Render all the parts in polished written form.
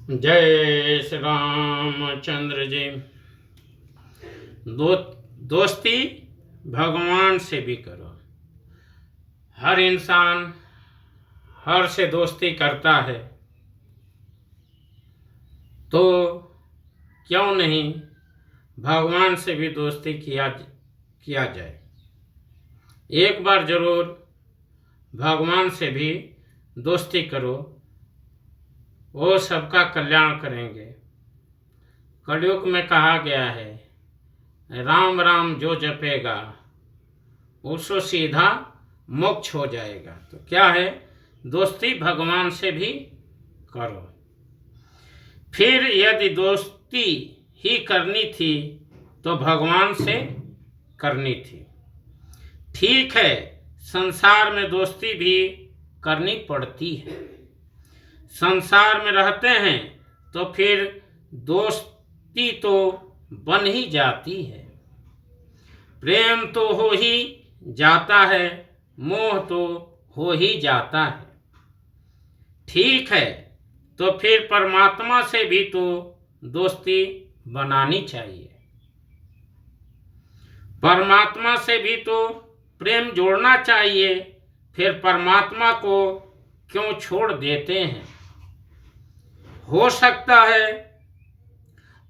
जय श्री रामचंद्र जी। दोस्ती भगवान से भी करो। हर इंसान हर से दोस्ती करता है, तो क्यों नहीं भगवान से भी दोस्ती किया जाए। एक बार जरूर भगवान से भी दोस्ती करो, वो सबका कल्याण करेंगे। कलयुग में कहा गया है, राम राम जो जपेगा उसको सीधा मोक्ष हो जाएगा। तो क्या है, दोस्ती भगवान से भी करो। फिर यदि दोस्ती ही करनी थी तो भगवान से करनी थी। ठीक है, संसार में दोस्ती भी करनी पड़ती है। संसार में रहते हैं तो फिर दोस्ती तो बन ही जाती है। प्रेम तो हो ही जाता है, मोह तो हो ही जाता है। ठीक है, तो फिर परमात्मा से भी तो दोस्ती बनानी चाहिए। परमात्मा से भी तो प्रेम जोड़ना चाहिए। फिर परमात्मा को क्यों छोड़ देते हैं? हो सकता है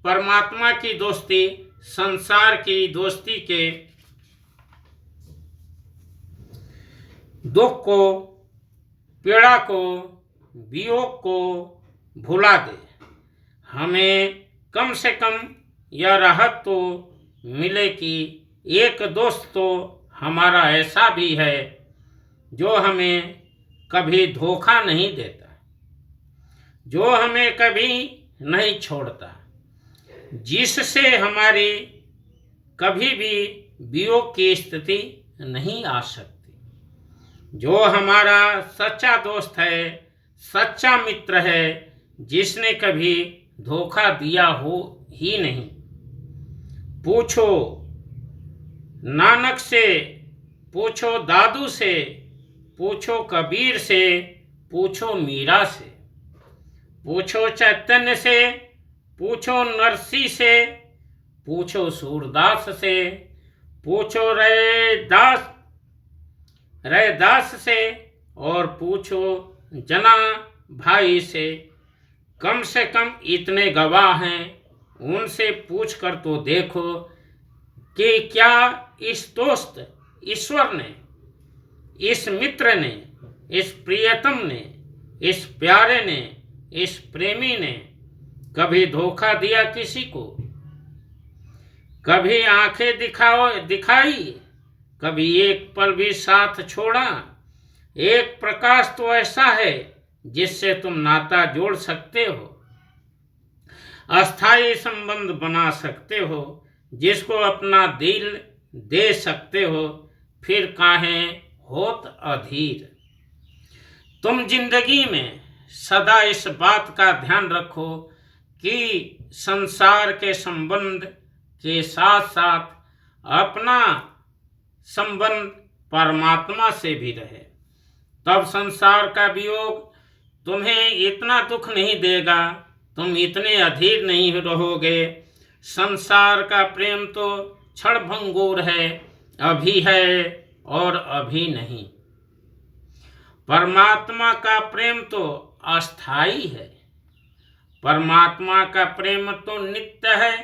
परमात्मा की दोस्ती संसार की दोस्ती के दुख को, पीड़ा को, वियोग को भुला दे। हमें कम से कम यह राहत तो मिले कि एक दोस्त तो हमारा ऐसा भी है जो हमें कभी धोखा नहीं देता, जो हमें कभी नहीं छोड़ता, जिससे हमारी कभी भी वियोग की स्थिति नहीं आ सकती, जो हमारा सच्चा दोस्त है, सच्चा मित्र है, जिसने कभी धोखा दिया हो ही नहीं। पूछो नानक से, पूछो दादू से, पूछो कबीर से, पूछो मीरा से, पूछो चैतन्य से, पूछो नरसी से, पूछो सूरदास से, पूछो रैदास से, और पूछो जना भाई से कम इतने गवाह हैं, उनसे पूछ कर तो देखो कि क्या इस दोस्त ईश्वर ने, इस मित्र ने, इस प्रियतम ने, इस प्यारे ने, इस प्रेमी ने कभी धोखा दिया किसी को? कभी आंखें दिखाई? कभी एक पल भी साथ छोड़ा? एक प्रकाश तो ऐसा है जिससे तुम नाता जोड़ सकते हो, अस्थाई संबंध बना सकते हो, जिसको अपना दिल दे सकते हो। फिर काहे होत अधीर। तुम जिंदगी में सदा इस बात का ध्यान रखो कि संसार के संबंध के साथ साथ अपना संबंध परमात्मा से भी रहे। तब संसार का वियोग तुम्हें इतना दुख नहीं देगा, तुम इतने अधीर नहीं रहोगे। संसार का प्रेम तो क्षणभंगुर है, अभी है और अभी नहीं। परमात्मा का प्रेम तो अस्थाई है, परमात्मा का प्रेम तो नित्य है,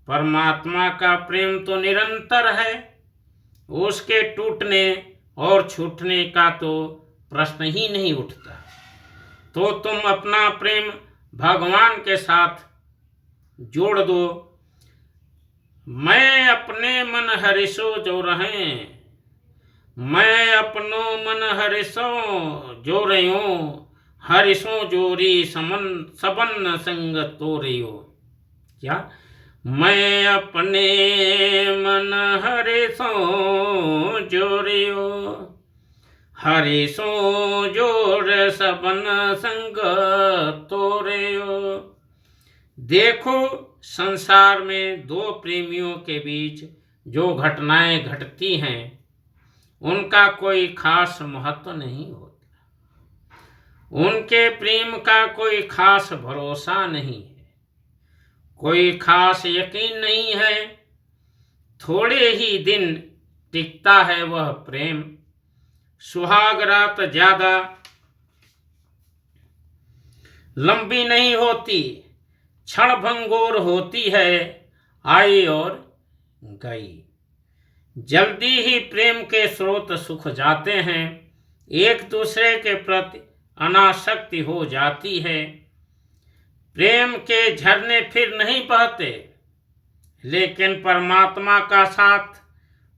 परमात्मा का प्रेम तो निरंतर है। उसके टूटने और छूटने का तो प्रश्न ही नहीं उठता। तो तुम अपना प्रेम भगवान के साथ जोड़ दो। मैं अपने मन हरिसो जो रहें, मैं अपनो मन हरिसो जो रहो, हरिसो जोरी सबन संग तोरियो। क्या? मैं अपने मन हरिसो जोरियो, हरिसो जोर सबन संग तोरियो। देखो, संसार में दो प्रेमियों के बीच जो घटनाएं घटती हैं उनका कोई खास महत्व नहीं होता। उनके प्रेम का कोई खास भरोसा नहीं है, कोई खास यकीन नहीं है। थोड़े ही दिन टिकता है वह प्रेम, सुहाग रात ज्यादा लंबी नहीं होती, क्षण भंगुर होती है, आई और गई। जल्दी ही प्रेम के स्रोत सूख जाते हैं, एक दूसरे के प्रति अनासक्ति हो जाती है। प्रेम के झरने फिर नहीं बहते, लेकिन परमात्मा का साथ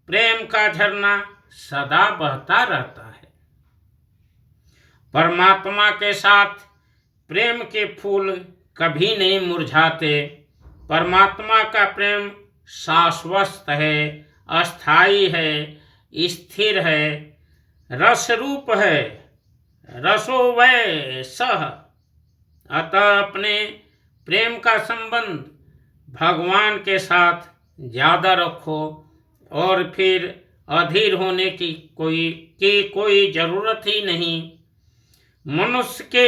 प्रेम का झरना सदा बहता रहता है। परमात्मा के साथ प्रेम के फूल कभी नहीं मुरझाते। परमात्मा का प्रेम शाश्वत है, अस्थाई है, स्थिर है, रस रूप है, रसो वै सह। अतः अपने प्रेम का संबंध भगवान के साथ ज्यादा रखो और फिर अधीर होने की कोई जरूरत ही नहीं। मनुष्य के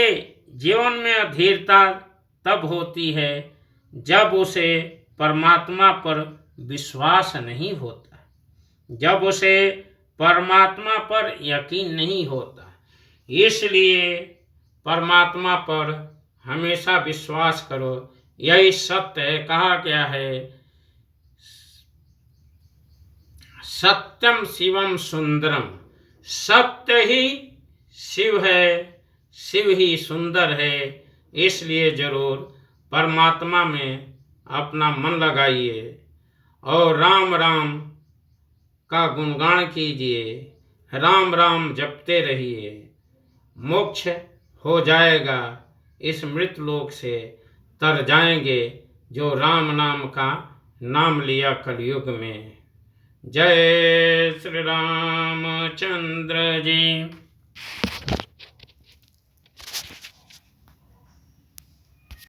जीवन में अधीरता तब होती है जब उसे परमात्मा पर विश्वास नहीं होता, जब उसे परमात्मा पर यकीन नहीं होता। इसलिए परमात्मा पर हमेशा विश्वास करो, यही सत्य है। कहा गया है, सत्यम शिवम सुंदरम। सत्य ही शिव है, शिव ही सुंदर है। इसलिए जरूर परमात्मा में अपना मन लगाइए और राम राम का गुणगान कीजिए, राम राम जपते रहिए। मोक्ष हो जाएगा, इस मृत लोक से तर जाएंगे जो राम नाम का नाम लिया कलयुग में। जय श्री रामचंद्र जी।